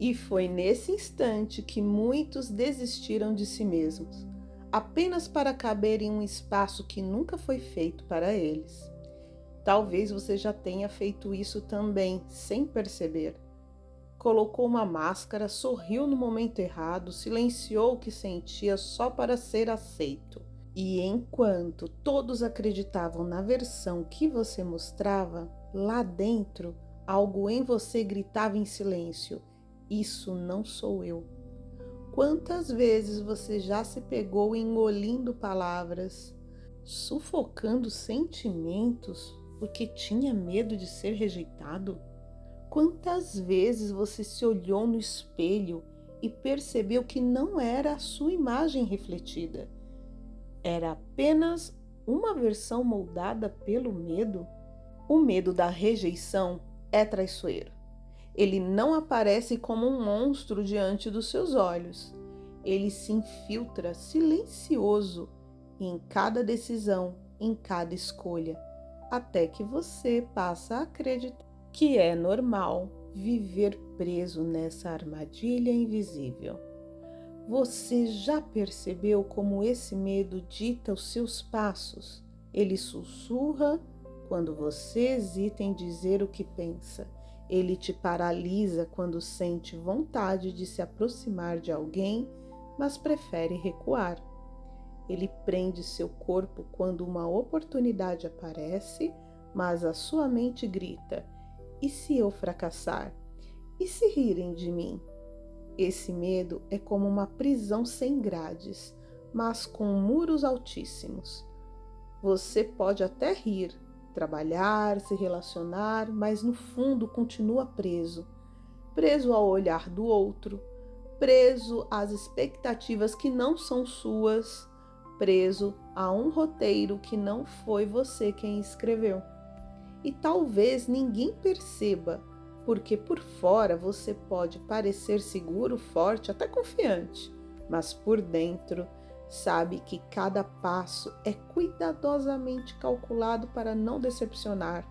E foi nesse instante que muitos desistiram de si mesmos, apenas para caber em um espaço que nunca foi feito para eles. Talvez você já tenha feito isso também, sem perceber. Colocou uma máscara, sorriu no momento errado, silenciou o que sentia só para ser aceito. E enquanto todos acreditavam na versão que você mostrava, lá dentro, algo em você gritava em silêncio: isso não sou eu. Quantas vezes você já se pegou engolindo palavras, sufocando sentimentos porque tinha medo de ser rejeitado? Quantas vezes você se olhou no espelho e percebeu que não era a sua imagem refletida? Era apenas uma versão moldada pelo medo? O medo da rejeição é traiçoeiro. Ele não aparece como um monstro diante dos seus olhos. Ele se infiltra silencioso em cada decisão, em cada escolha, até que você passa a acreditar que é normal viver preso nessa armadilha invisível. Você já percebeu como esse medo dita os seus passos? Ele sussurra quando você hesita em dizer o que pensa. Ele te paralisa quando sente vontade de se aproximar de alguém, mas prefere recuar. Ele prende seu corpo quando uma oportunidade aparece, mas a sua mente grita: e se eu fracassar? E se rirem de mim? Esse medo é como uma prisão sem grades, mas com muros altíssimos. Você pode até rir, trabalhar, se relacionar, mas no fundo continua preso. Preso ao olhar do outro, preso às expectativas que não são suas, preso a um roteiro que não foi você quem escreveu. E talvez ninguém perceba, porque por fora você pode parecer seguro, forte, até confiante, mas por dentro sabe que cada passo é cuidadosamente calculado para não decepcionar,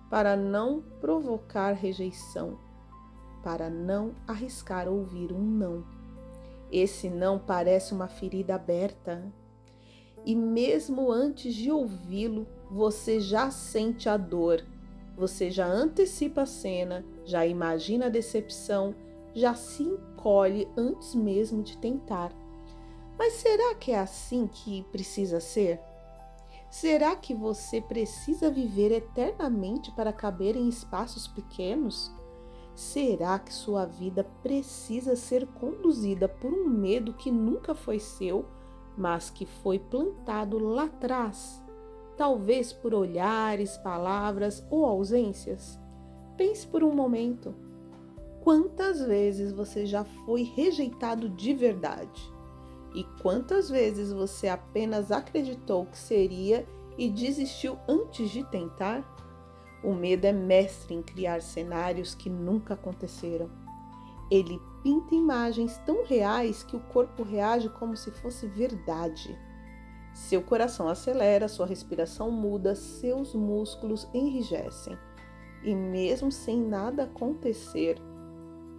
para não provocar rejeição, para não arriscar ouvir um não. Esse não parece uma ferida aberta, e mesmo antes de ouvi-lo, você já sente a dor, você já antecipa a cena, já imagina a decepção, já se encolhe antes mesmo de tentar. Mas será que é assim que precisa ser? Será que você precisa viver eternamente para caber em espaços pequenos? Será que sua vida precisa ser conduzida por um medo que nunca foi seu, mas que foi plantado lá atrás? Talvez por olhares, palavras ou ausências? Pense por um momento. Quantas vezes você já foi rejeitado de verdade? E quantas vezes você apenas acreditou que seria e desistiu antes de tentar? O medo é mestre em criar cenários que nunca aconteceram. Ele pinta imagens tão reais que o corpo reage como se fosse verdade. Seu coração acelera, sua respiração muda, seus músculos enrijecem. E mesmo sem nada acontecer,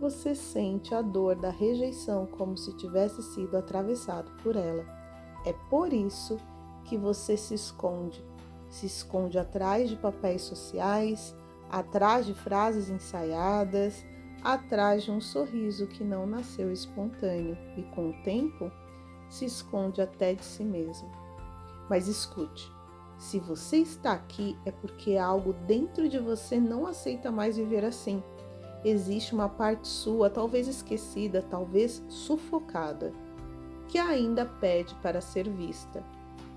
você sente a dor da rejeição como se tivesse sido atravessado por ela. É por isso que você se esconde atrás de papéis sociais, atrás de frases ensaiadas, atrás de um sorriso que não nasceu espontâneo e, com o tempo, se esconde até de si mesmo. Mas escute, se você está aqui é porque algo dentro de você não aceita mais viver assim. Existe uma parte sua, talvez esquecida, talvez sufocada, que ainda pede para ser vista.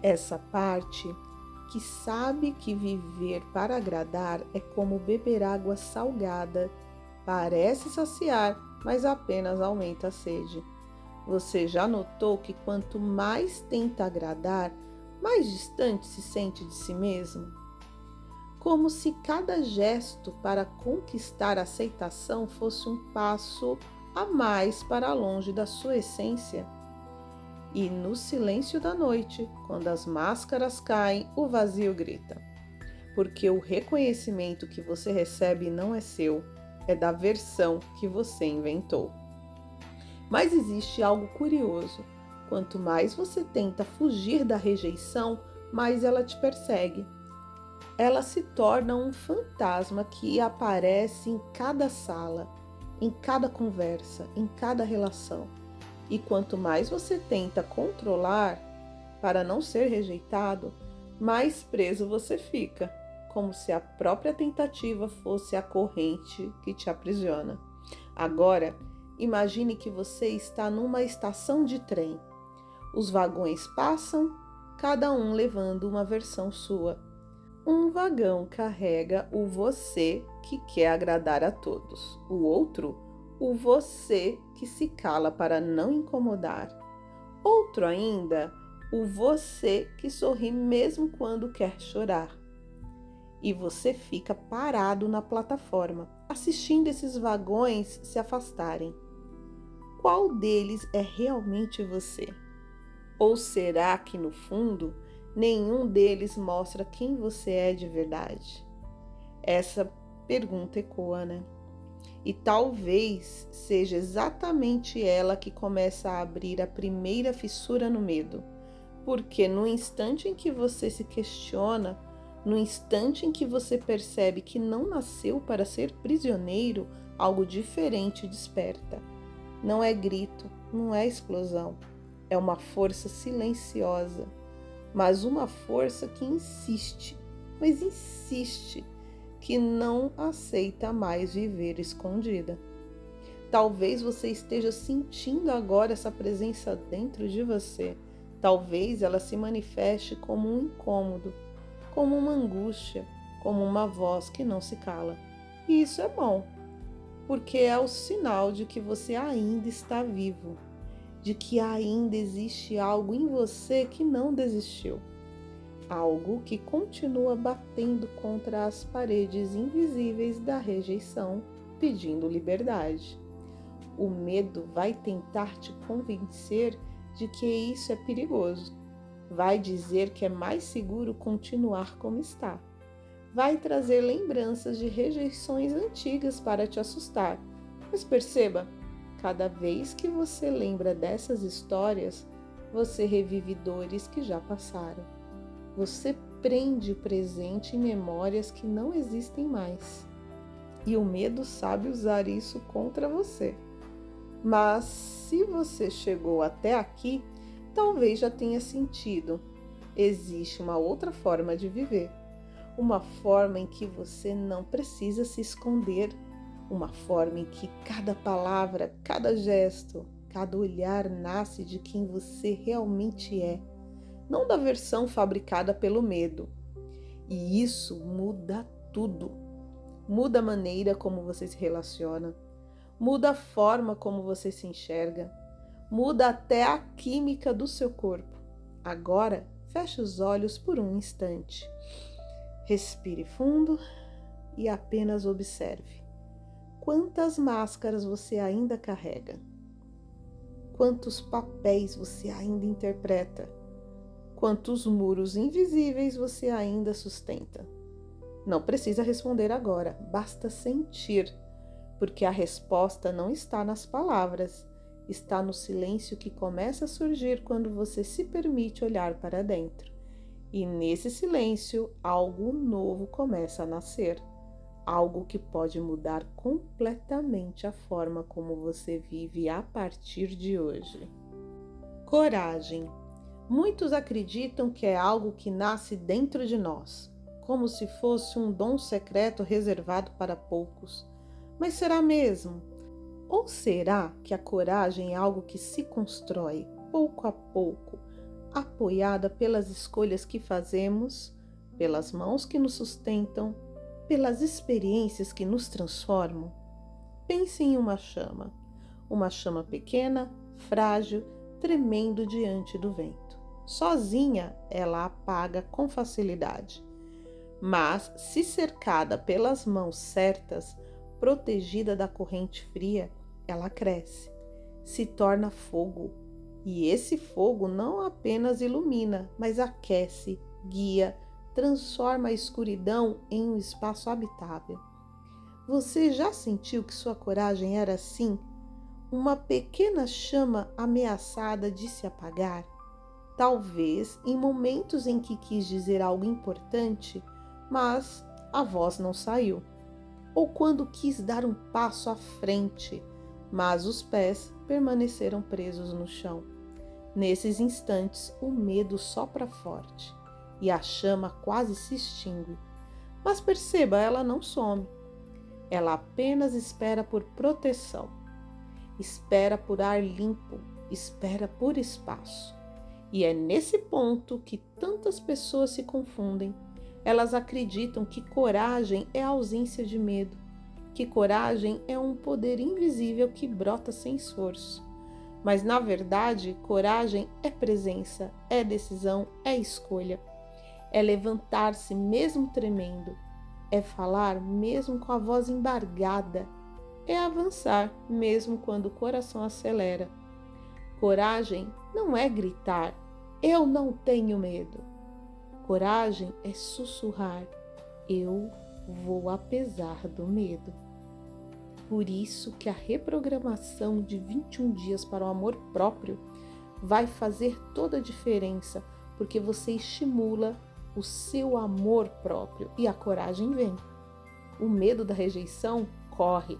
Essa parte que sabe que viver para agradar é como beber água salgada. Parece saciar, mas apenas aumenta a sede. Você já notou que quanto mais tenta agradar, mais distante se sente de si mesmo? Como se cada gesto para conquistar a aceitação fosse um passo a mais para longe da sua essência. E no silêncio da noite, quando as máscaras caem, o vazio grita. Porque o reconhecimento que você recebe não é seu, é da versão que você inventou. Mas existe algo curioso. Quanto mais você tenta fugir da rejeição, mais ela te persegue. Ela se torna um fantasma que aparece em cada sala, em cada conversa, em cada relação. E quanto mais você tenta controlar para não ser rejeitado, mais preso você fica, como se a própria tentativa fosse a corrente que te aprisiona. Agora, imagine que você está numa estação de trem. Os vagões passam, cada um levando uma versão sua. Um vagão carrega o você que quer agradar a todos. O outro, o você que se cala para não incomodar. Outro ainda, o você que sorri mesmo quando quer chorar. E você fica parado na plataforma, assistindo esses vagões se afastarem. Qual deles é realmente você? Ou será que, no fundo, nenhum deles mostra quem você é de verdade? Essa pergunta ecoa, né? E talvez seja exatamente ela que começa a abrir a primeira fissura no medo. Porque no instante em que você se questiona, no instante em que você percebe que não nasceu para ser prisioneiro, algo diferente desperta. Não é grito, não é explosão. É uma força silenciosa, mas uma força que insiste, mas insiste, que não aceita mais viver escondida. Talvez você esteja sentindo agora essa presença dentro de você. Talvez ela se manifeste como um incômodo, como uma angústia, como uma voz que não se cala. E isso é bom, porque é o sinal de que você ainda está vivo, de que ainda existe algo em você que não desistiu. Algo que continua batendo contra as paredes invisíveis da rejeição, pedindo liberdade. O medo vai tentar te convencer de que isso é perigoso. Vai dizer que é mais seguro continuar como está. Vai trazer lembranças de rejeições antigas para te assustar. Mas perceba, cada vez que você lembra dessas histórias, você revive dores que já passaram. Você prende o presente em memórias que não existem mais. E o medo sabe usar isso contra você. Mas se você chegou até aqui, talvez já tenha sentido. Existe uma outra forma de viver. Uma forma em que você não precisa se esconder. Uma forma em que cada palavra, cada gesto, cada olhar nasce de quem você realmente é. Não da versão fabricada pelo medo. E isso muda tudo. Muda a maneira como você se relaciona. Muda a forma como você se enxerga. Muda até a química do seu corpo. Agora, feche os olhos por um instante. Respire fundo e apenas observe. Quantas máscaras você ainda carrega? Quantos papéis você ainda interpreta? Quantos muros invisíveis você ainda sustenta? Não precisa responder agora, basta sentir, porque a resposta não está nas palavras, está no silêncio que começa a surgir quando você se permite olhar para dentro. E nesse silêncio, algo novo começa a nascer, algo que pode mudar completamente a forma como você vive a partir de hoje. Coragem. Muitos acreditam que é algo que nasce dentro de nós, como se fosse um dom secreto reservado para poucos. Mas será mesmo? Ou será que a coragem é algo que se constrói, pouco a pouco, apoiada pelas escolhas que fazemos, pelas mãos que nos sustentam, pelas experiências que nos transformam? Pense em uma chama pequena, frágil, tremendo diante do vento. Sozinha, ela apaga com facilidade. Mas, se cercada pelas mãos certas, protegida da corrente fria, ela cresce, se torna fogo. E esse fogo não apenas ilumina, mas aquece, guia, transforma a escuridão em um espaço habitável. Você já sentiu que sua coragem era assim? Uma pequena chama ameaçada de se apagar? Talvez em momentos em que quis dizer algo importante, mas a voz não saiu. Ou quando quis dar um passo à frente, mas os pés permaneceram presos no chão. Nesses instantes, o medo sopra forte e a chama quase se extingue. Mas perceba, ela não some. Ela apenas espera por proteção, espera por ar limpo, espera por espaço. E é nesse ponto que tantas pessoas se confundem. Elas acreditam que coragem é a ausência de medo, que coragem é um poder invisível que brota sem esforço. Mas, na verdade, coragem é presença, é decisão, é escolha. É levantar-se mesmo tremendo, é falar mesmo com a voz embargada, é avançar mesmo quando o coração acelera. Coragem não é gritar, eu não tenho medo. Coragem é sussurrar, eu vou apesar do medo. Por isso que a reprogramação de 21 dias para o amor próprio vai fazer toda a diferença, porque você estimula o seu amor próprio e a coragem vem. O medo da rejeição corre.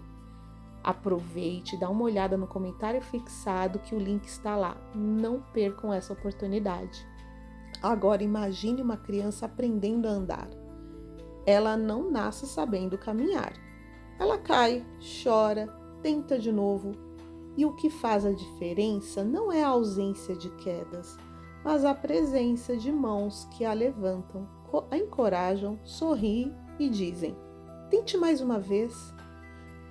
Aproveite, dá uma olhada no comentário fixado que o link está lá. Não percam essa oportunidade. Agora imagine uma criança aprendendo a andar. Ela não nasce sabendo caminhar. Ela cai, chora, tenta de novo. E o que faz a diferença não é a ausência de quedas, mas a presença de mãos que a levantam, a encorajam, sorriem e dizem: tente mais uma vez.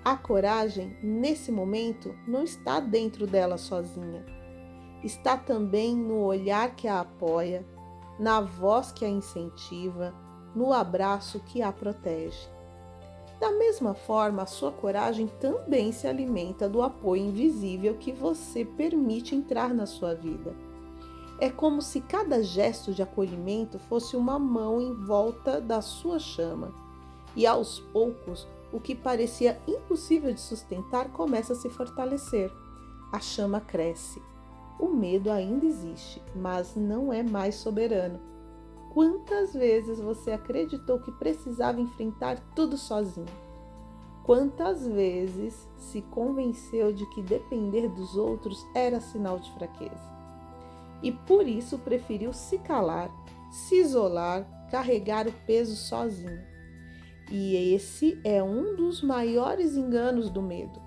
A coragem, nesse momento, não está dentro dela sozinha. Está também no olhar que a apoia, na voz que a incentiva, no abraço que a protege. Da mesma forma, a sua coragem também se alimenta do apoio invisível que você permite entrar na sua vida. É como se cada gesto de acolhimento fosse uma mão em volta da sua chama. E aos poucos, o que parecia impossível de sustentar começa a se fortalecer. A chama cresce. O medo ainda existe, mas não é mais soberano. Quantas vezes você acreditou que precisava enfrentar tudo sozinho? Quantas vezes se convenceu de que depender dos outros era sinal de fraqueza? E por isso preferiu se calar, se isolar, carregar o peso sozinho. E esse é um dos maiores enganos do medo.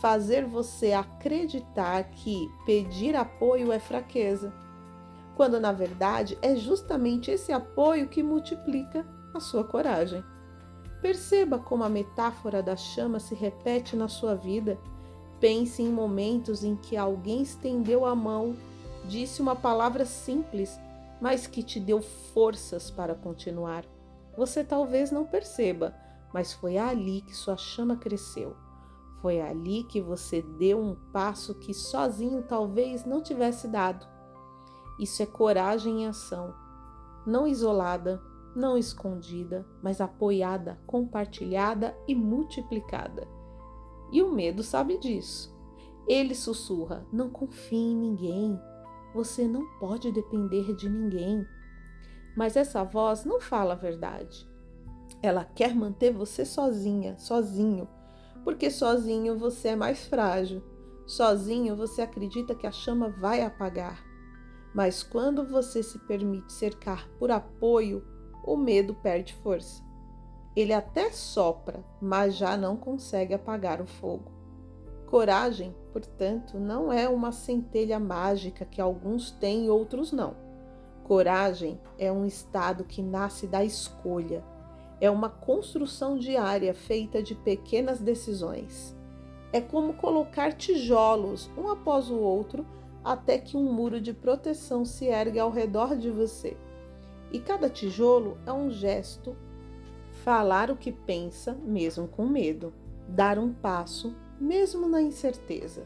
Fazer você acreditar que pedir apoio é fraqueza, quando na verdade é justamente esse apoio que multiplica a sua coragem. Perceba como a metáfora da chama se repete na sua vida. Pense em momentos em que alguém estendeu a mão, disse uma palavra simples, mas que te deu forças para continuar. Você talvez não perceba, mas foi ali que sua chama cresceu. Foi ali que você deu um passo que sozinho talvez não tivesse dado. Isso é coragem em ação, não isolada, não escondida, mas apoiada, compartilhada e multiplicada. E o medo sabe disso. Ele sussurra: não confie em ninguém, você não pode depender de ninguém. Mas essa voz não fala a verdade. Ela quer manter você sozinha, sozinho, porque sozinho você é mais frágil. Sozinho você acredita que a chama vai apagar. Mas quando você se permite cercar por apoio, o medo perde força. Ele até sopra, mas já não consegue apagar o fogo. Coragem, portanto, não é uma centelha mágica que alguns têm e outros não. Coragem é um estado que nasce da escolha. É uma construção diária feita de pequenas decisões. É como colocar tijolos, um após o outro, até que um muro de proteção se ergue ao redor de você. E cada tijolo é um gesto, falar o que pensa, mesmo com medo, dar um passo, mesmo na incerteza,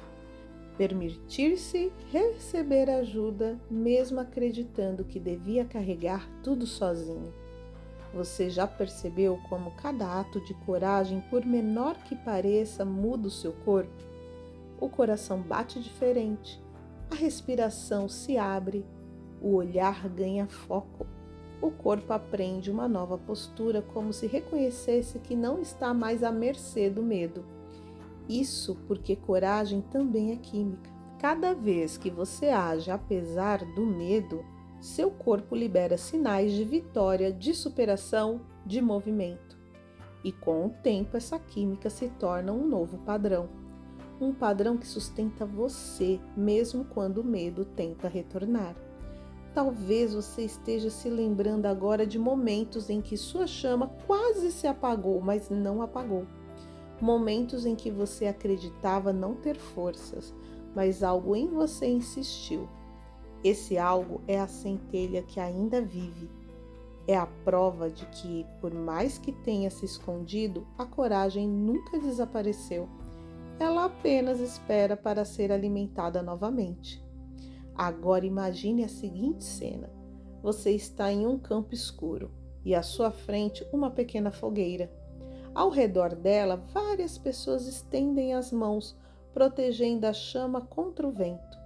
permitir-se receber ajuda, mesmo acreditando que devia carregar tudo sozinho. Você já percebeu como cada ato de coragem, por menor que pareça, muda o seu corpo? O coração bate diferente, a respiração se abre, o olhar ganha foco. O corpo aprende uma nova postura, como se reconhecesse que não está mais à mercê do medo. Isso porque coragem também é química. Cada vez que você age apesar do medo, seu corpo libera sinais de vitória, de superação, de movimento. E com o tempo, essa química se torna um novo padrão. Um padrão que sustenta você, mesmo quando o medo tenta retornar. Talvez você esteja se lembrando agora de momentos em que sua chama quase se apagou, mas não apagou. Momentos em que você acreditava não ter forças, mas algo em você insistiu. Esse algo é a centelha que ainda vive. É a prova de que, por mais que tenha se escondido, a coragem nunca desapareceu. Ela apenas espera para ser alimentada novamente. Agora imagine a seguinte cena. Você está em um campo escuro e à sua frente uma pequena fogueira. Ao redor dela, várias pessoas estendem as mãos, protegendo a chama contra o vento.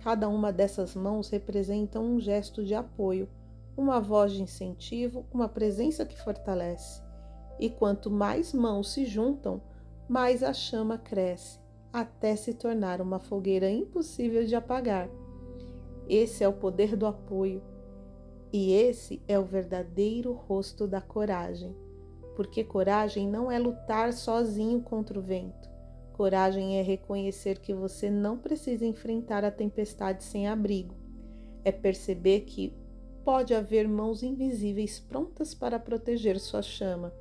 Cada uma dessas mãos representa um gesto de apoio, uma voz de incentivo, uma presença que fortalece. E quanto mais mãos se juntam, mais a chama cresce, até se tornar uma fogueira impossível de apagar. Esse é o poder do apoio. E esse é o verdadeiro rosto da coragem. Porque coragem não é lutar sozinho contra o vento. Coragem é reconhecer que você não precisa enfrentar a tempestade sem abrigo. É perceber que pode haver mãos invisíveis prontas para proteger sua chama.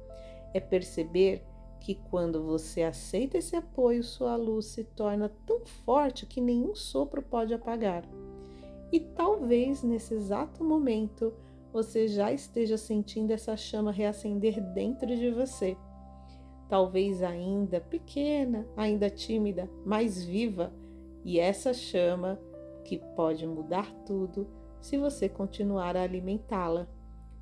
É perceber que quando você aceita esse apoio, sua luz se torna tão forte que nenhum sopro pode apagar. E talvez nesse exato momento você já esteja sentindo essa chama reacender dentro de você. Talvez ainda pequena, ainda tímida, mas viva, e essa chama que pode mudar tudo se você continuar a alimentá-la.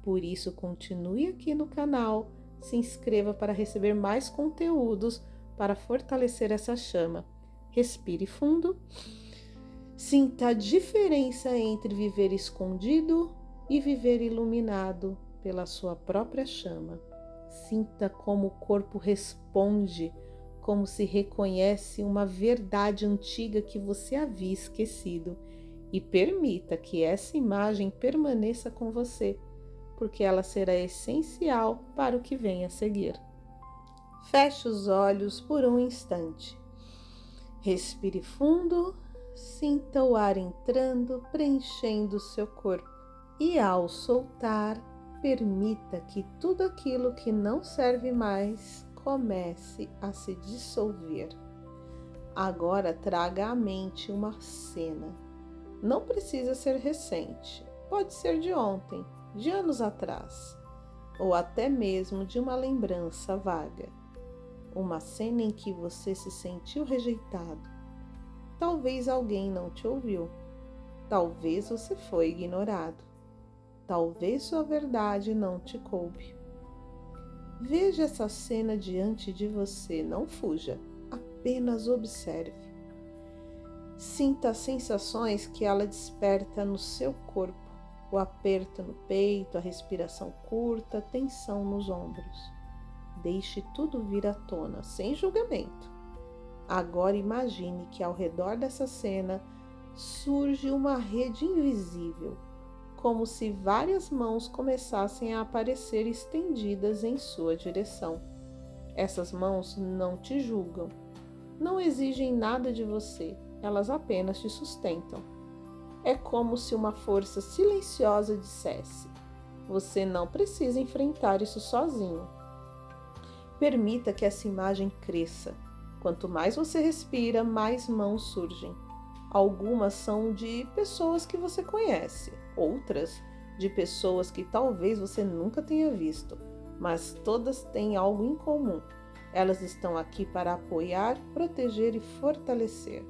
Por isso, continue aqui no canal, se inscreva para receber mais conteúdos para fortalecer essa chama. Respire fundo. Sinta a diferença entre viver escondido e viver iluminado pela sua própria chama. Sinta como o corpo responde, como se reconhece uma verdade antiga que você havia esquecido. E permita que essa imagem permaneça com você, porque ela será essencial para o que vem a seguir. Feche os olhos por um instante. Respire fundo. Sinta o ar entrando, preenchendo o seu corpo. E ao soltar, permita que tudo aquilo que não serve mais comece a se dissolver. Agora traga à mente uma cena. Não precisa ser recente, pode ser de ontem, de anos atrás, ou até mesmo de uma lembrança vaga. Uma cena em que você se sentiu rejeitado. Talvez alguém não te ouviu. Talvez você foi ignorado. Talvez sua verdade não te coube. Veja essa cena diante de você, não fuja, apenas observe. Sinta as sensações que ela desperta no seu corpo, o aperto no peito, a respiração curta, a tensão nos ombros. Deixe tudo vir à tona, sem julgamento. Agora imagine que ao redor dessa cena surge uma rede invisível, como se várias mãos começassem a aparecer estendidas em sua direção. Essas mãos não te julgam, não exigem nada de você, elas apenas te sustentam. É como se uma força silenciosa dissesse: você não precisa enfrentar isso sozinho. Permita que essa imagem cresça. Quanto mais você respira, mais mãos surgem. Algumas são de pessoas que você conhece, outras de pessoas que talvez você nunca tenha visto, mas todas têm algo em comum. Elas estão aqui para apoiar, proteger e fortalecer.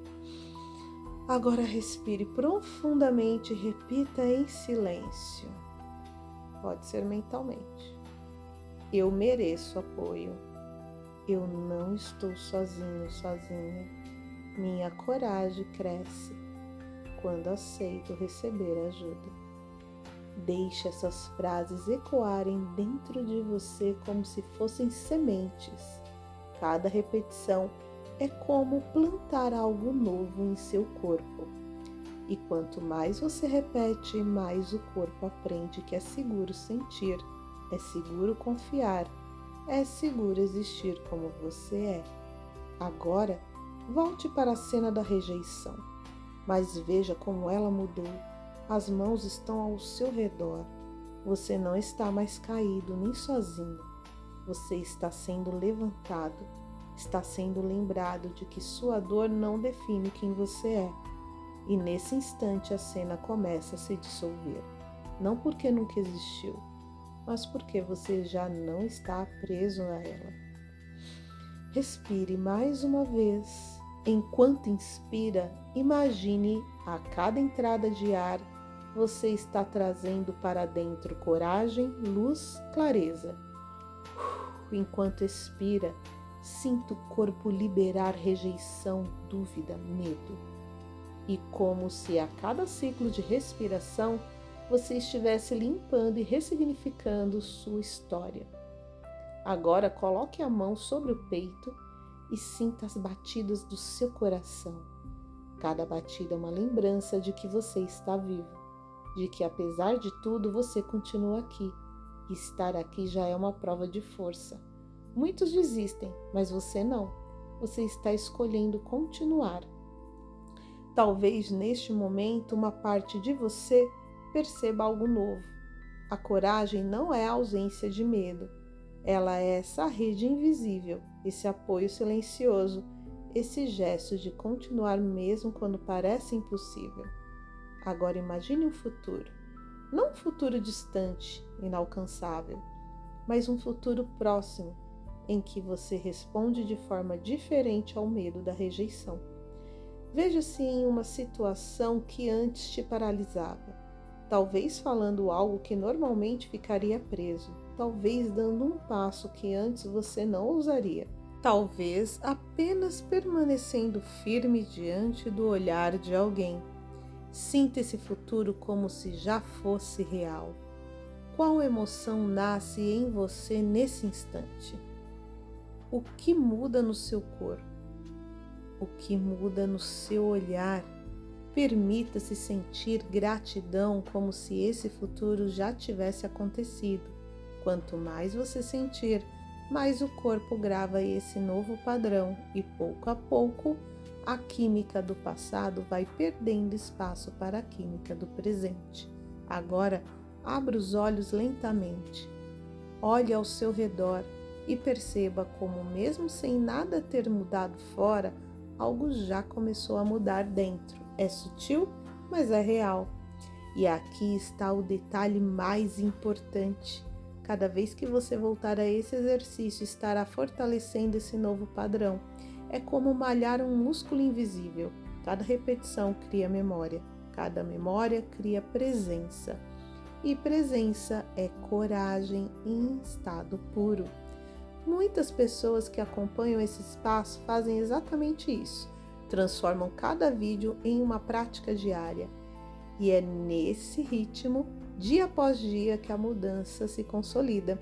Agora respire profundamente e repita em silêncio. Pode ser mentalmente. Eu mereço apoio. Eu não estou sozinho, sozinha. Minha coragem cresce quando aceito receber ajuda. Deixe essas frases ecoarem dentro de você como se fossem sementes. Cada repetição é como plantar algo novo em seu corpo. E quanto mais você repete, mais o corpo aprende que é seguro sentir, é seguro confiar, é seguro existir como você é. Agora, volte para a cena da rejeição, mas veja como ela mudou. As mãos estão ao seu redor. Você não está mais caído nem sozinho. Você está sendo levantado, está sendo lembrado de que sua dor não define quem você é. E nesse instante a cena começa a se dissolver. Não porque nunca existiu, mas porque você já não está preso a ela. Respire mais uma vez. Enquanto inspira, imagine a cada entrada de ar você está trazendo para dentro coragem, luz, clareza. Enquanto expira, sinta o corpo liberar rejeição, dúvida, medo. E como se a cada ciclo de respiração você estivesse limpando e ressignificando sua história. Agora coloque a mão sobre o peito e sinta as batidas do seu coração. Cada batida é uma lembrança de que você está vivo, de que apesar de tudo você continua aqui. E estar aqui já é uma prova de força. Muitos desistem, mas você não. Você está escolhendo continuar. Talvez neste momento uma parte de você perceba algo novo. A coragem não é a ausência de medo. Ela é essa rede invisível, esse apoio silencioso, esse gesto de continuar mesmo quando parece impossível. Agora imagine um futuro. Não um futuro distante, inalcançável, mas um futuro próximo, em que você responde de forma diferente ao medo da rejeição. Veja-se em uma situação que antes te paralisava, talvez falando algo que normalmente ficaria preso, talvez dando um passo que antes você não ousaria, talvez apenas permanecendo firme diante do olhar de alguém. Sinta esse futuro como se já fosse real. Qual emoção nasce em você nesse instante? O que muda no seu corpo? O que muda no seu olhar? Permita-se sentir gratidão como se esse futuro já tivesse acontecido. Quanto mais você sentir, mais o corpo grava esse novo padrão e pouco a pouco a química do passado vai perdendo espaço para a química do presente. Agora, abra os olhos lentamente. Olhe ao seu redor e perceba como, mesmo sem nada ter mudado fora, algo já começou a mudar dentro. É sutil, mas é real. E aqui está o detalhe mais importante. Cada vez que você voltar a esse exercício, estará fortalecendo esse novo padrão. É como malhar um músculo invisível. Cada repetição cria memória. Cada memória cria presença. E presença é coragem em estado puro. Muitas pessoas que acompanham esse espaço fazem exatamente isso. Transformam cada vídeo em uma prática diária. E é nesse ritmo, dia após dia, que a mudança se consolida.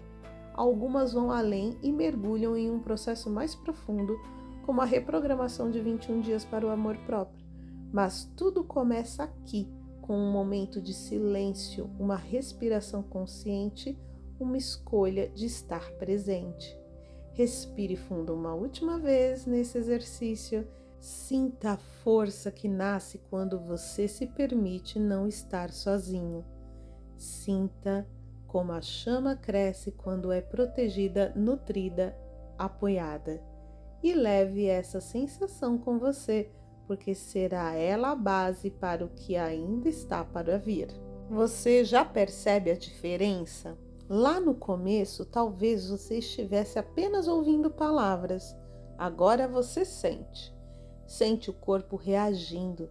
Algumas vão além e mergulham em um processo mais profundo, como a reprogramação de 21 dias para o amor próprio. Mas tudo começa aqui, com um momento de silêncio, uma respiração consciente, uma escolha de estar presente. Respire fundo uma última vez nesse exercício. Sinta a força que nasce quando você se permite não estar sozinho. Sinta como a chama cresce quando é protegida, nutrida, apoiada. E leve essa sensação com você, porque será ela a base para o que ainda está para vir. Você já percebe a diferença? Lá no começo, talvez você estivesse apenas ouvindo palavras. Agora você sente. Sente o corpo reagindo.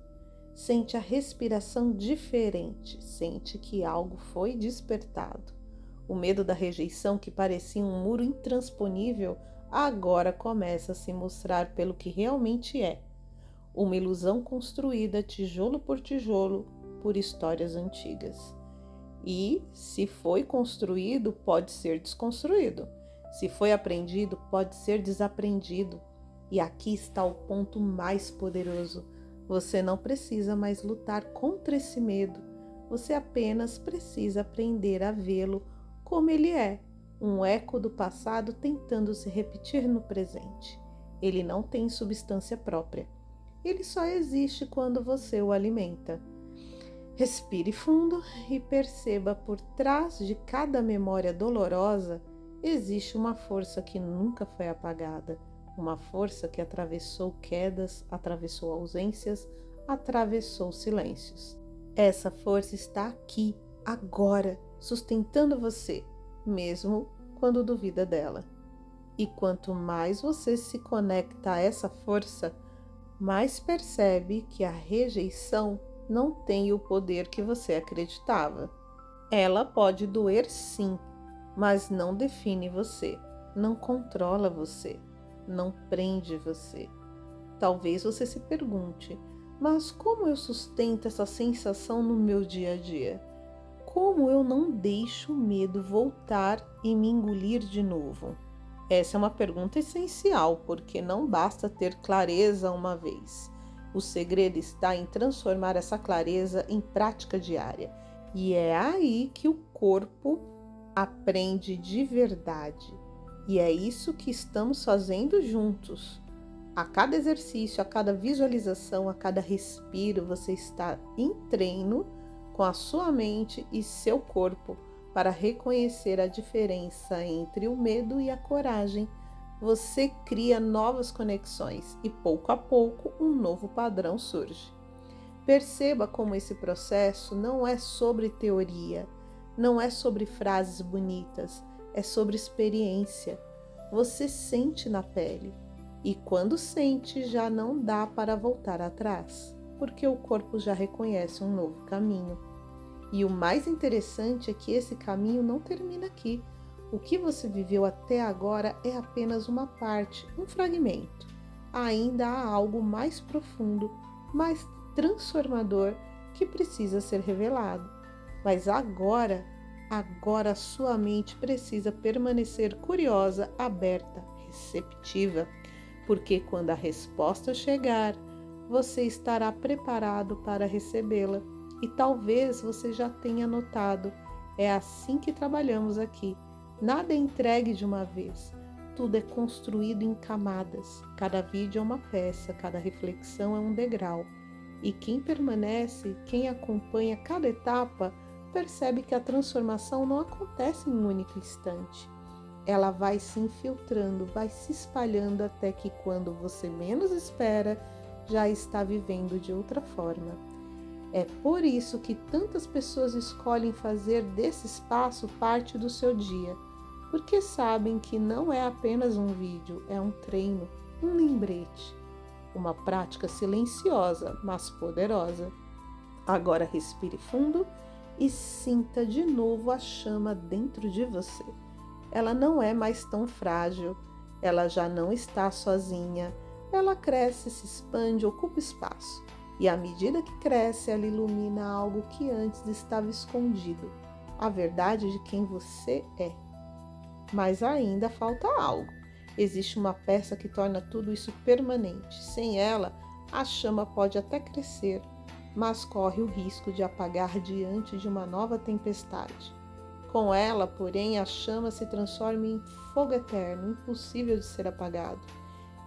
Sente a respiração diferente. Sente que algo foi despertado. O medo da rejeição, que parecia um muro intransponível, agora começa a se mostrar pelo que realmente é: uma ilusão construída tijolo por tijolo por histórias antigas. E, se foi construído, pode ser desconstruído. Se foi aprendido, pode ser desaprendido. E aqui está o ponto mais poderoso. Você não precisa mais lutar contra esse medo. Você apenas precisa aprender a vê-lo como ele é, um eco do passado tentando se repetir no presente. Ele não tem substância própria. Ele só existe quando você o alimenta. Respire fundo e perceba, por trás de cada memória dolorosa existe uma força que nunca foi apagada, uma força que atravessou quedas, atravessou ausências, atravessou silêncios. Essa força está aqui, agora, sustentando você, mesmo quando duvida dela. E quanto mais você se conecta a essa força, mais percebe que a rejeição não tem o poder que você acreditava. Ela pode doer sim, mas não define você, não controla você, não prende você. Talvez você se pergunte: mas como eu sustento essa sensação no meu dia a dia? Como eu não deixo o medo voltar e me engolir de novo? Essa é uma pergunta essencial, porque não basta ter clareza uma vez. O segredo está em transformar essa clareza em prática diária. E é aí que o corpo aprende de verdade. E é isso que estamos fazendo juntos. A cada exercício, a cada visualização, a cada respiro, você está em treino com a sua mente e seu corpo para reconhecer a diferença entre o medo e a coragem. Você cria novas conexões e, pouco a pouco, um novo padrão surge. Perceba como esse processo não é sobre teoria, não é sobre frases bonitas, é sobre experiência. Você sente na pele. E quando sente, já não dá para voltar atrás, porque o corpo já reconhece um novo caminho. E o mais interessante é que esse caminho não termina aqui. O que você viveu até agora é apenas uma parte, um fragmento. Ainda há algo mais profundo, mais transformador que precisa ser revelado. Mas agora sua mente precisa permanecer curiosa, aberta, receptiva, porque quando a resposta chegar, você estará preparado para recebê-la. E talvez você já tenha notado, é assim que trabalhamos aqui. Nada é entregue de uma vez, tudo é construído em camadas. Cada vídeo é uma peça, cada reflexão é um degrau. E quem permanece, quem acompanha cada etapa, percebe que a transformação não acontece em um único instante. Ela vai se infiltrando, vai se espalhando até que, quando você menos espera, já está vivendo de outra forma. É por isso que tantas pessoas escolhem fazer desse espaço parte do seu dia, porque sabem que não é apenas um vídeo, é um treino, um lembrete, uma prática silenciosa, mas poderosa. Agora respire fundo e sinta de novo a chama dentro de você. Ela não é mais tão frágil, ela já não está sozinha, ela cresce, se expande, ocupa espaço. E à medida que cresce, ela ilumina algo que antes estava escondido, a verdade de quem você é. Mas ainda falta algo. Existe uma peça que torna tudo isso permanente. Sem ela, a chama pode até crescer, mas corre o risco de apagar diante de uma nova tempestade. Com ela, porém, a chama se transforma em fogo eterno, impossível de ser apagado.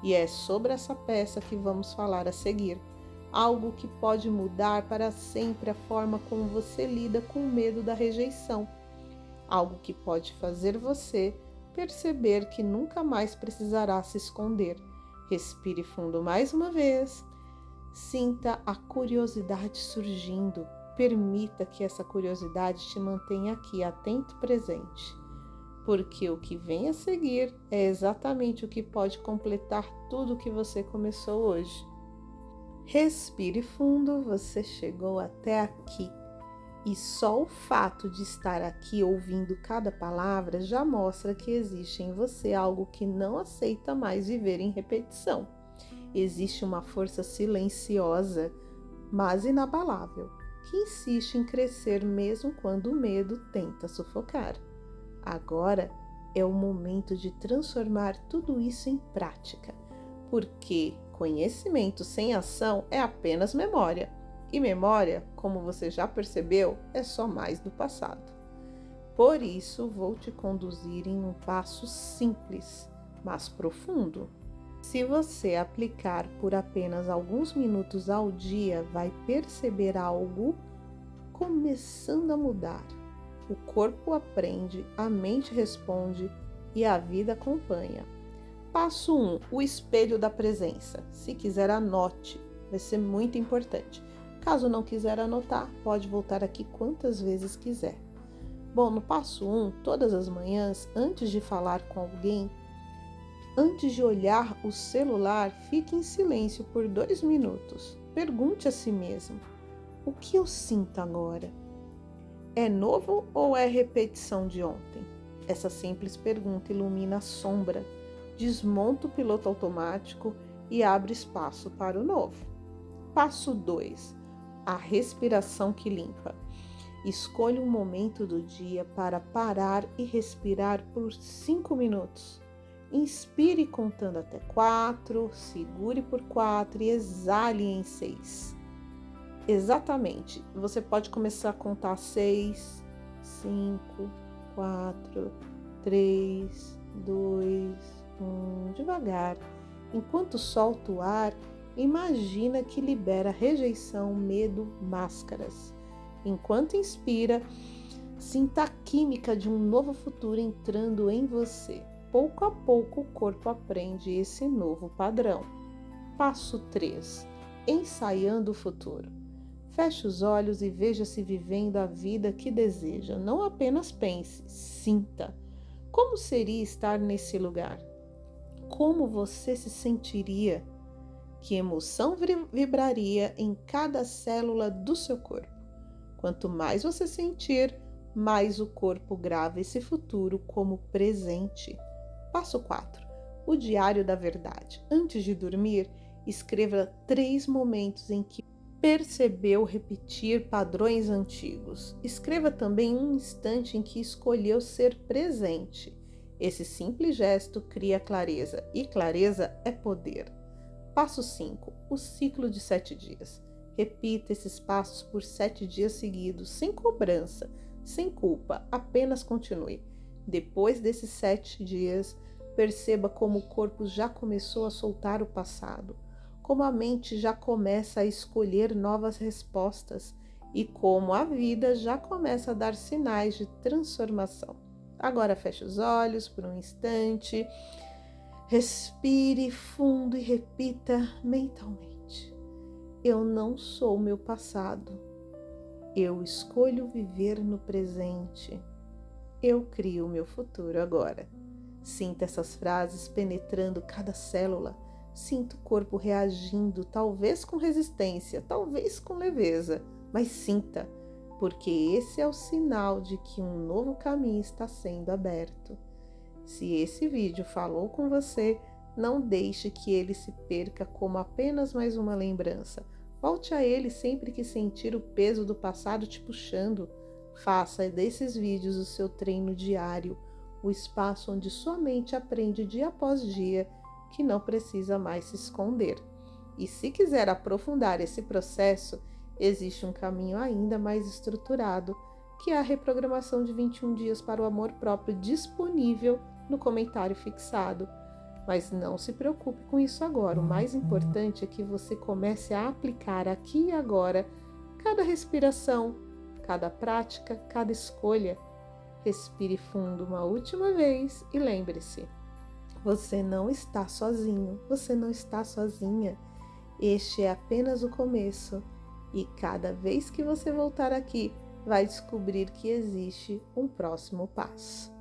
E é sobre essa peça que vamos falar a seguir. Algo que pode mudar para sempre a forma como você lida com o medo da rejeição. Algo que pode fazer você perceber que nunca mais precisará se esconder. Respire fundo mais uma vez. Sinta a curiosidade surgindo. Permita que essa curiosidade te mantenha aqui, atento e presente. Porque o que vem a seguir é exatamente o que pode completar tudo o que você começou hoje. Respire fundo, você chegou até aqui. E só o fato de estar aqui ouvindo cada palavra já mostra que existe em você algo que não aceita mais viver em repetição. Existe uma força silenciosa, mas inabalável, que insiste em crescer mesmo quando o medo tenta sufocar. Agora é o momento de transformar tudo isso em prática, porque conhecimento sem ação é apenas memória. E memória, como você já percebeu, é só mais do passado. Por isso, vou te conduzir em um passo simples, mas profundo. Se você aplicar por apenas alguns minutos ao dia, vai perceber algo começando a mudar. O corpo aprende, a mente responde e a vida acompanha. Passo 1. O espelho da presença. Se quiser, anote, vai ser muito importante. Caso não quiser anotar, pode voltar aqui quantas vezes quiser. Bom, no passo 1, todas as manhãs, antes de falar com alguém, antes de olhar o celular, fique em silêncio por 2 minutos. Pergunte a si mesmo: o que eu sinto agora? É novo ou é repetição de ontem? Essa simples pergunta ilumina a sombra, desmonta o piloto automático e abre espaço para o novo. Passo 2. A respiração que limpa. Escolha um momento do dia para parar e respirar por 5 minutos. Inspire contando até 4, segure por 4 e exale em 6. Exatamente, você pode começar a contar 6, 5, 4, 3, 2, 1, devagar. Enquanto solta o ar, imagina que libera rejeição, medo, máscaras. Enquanto inspira, sinta a química de um novo futuro entrando em você. Pouco a pouco o corpo aprende esse novo padrão. Passo 3. Ensaiando o futuro. Feche os olhos e veja-se vivendo a vida que deseja. Não apenas pense, sinta. Como seria estar nesse lugar? Como você se sentiria? Que emoção vibraria em cada célula do seu corpo? Quanto mais você sentir, mais o corpo grava esse futuro como presente. Passo 4. O diário da verdade. Antes de dormir, escreva 3 momentos em que percebeu repetir padrões antigos. Escreva também um instante em que escolheu ser presente. Esse simples gesto cria clareza, e clareza é poder. Passo 5. O ciclo de 7 dias. Repita esses passos por 7 dias seguidos, sem cobrança, sem culpa, apenas continue. Depois desses 7 dias, perceba como o corpo já começou a soltar o passado, como a mente já começa a escolher novas respostas e como a vida já começa a dar sinais de transformação. Agora feche os olhos por um instante, respire fundo e repita mentalmente: eu não sou o meu passado, eu escolho viver no presente, eu crio o meu futuro agora. Sinta essas frases penetrando cada célula. Sinta o corpo reagindo, talvez com resistência, talvez com leveza, mas sinta, porque esse é o sinal de que um novo caminho está sendo aberto. Se esse vídeo falou com você, não deixe que ele se perca como apenas mais uma lembrança. Volte a ele sempre que sentir o peso do passado te puxando. Faça desses vídeos o seu treino diário, o espaço onde sua mente aprende dia após dia que não precisa mais se esconder. E se quiser aprofundar esse processo, existe um caminho ainda mais estruturado, que é a reprogramação de 21 dias para o amor próprio, disponível no comentário fixado. Mas não se preocupe com isso agora. O mais importante é que você comece a aplicar aqui e agora cada respiração, cada prática, cada escolha. Respire fundo uma última vez e lembre-se: você não está sozinho, você não está sozinha. Este é apenas o começo e cada vez que você voltar aqui, vai descobrir que existe um próximo passo.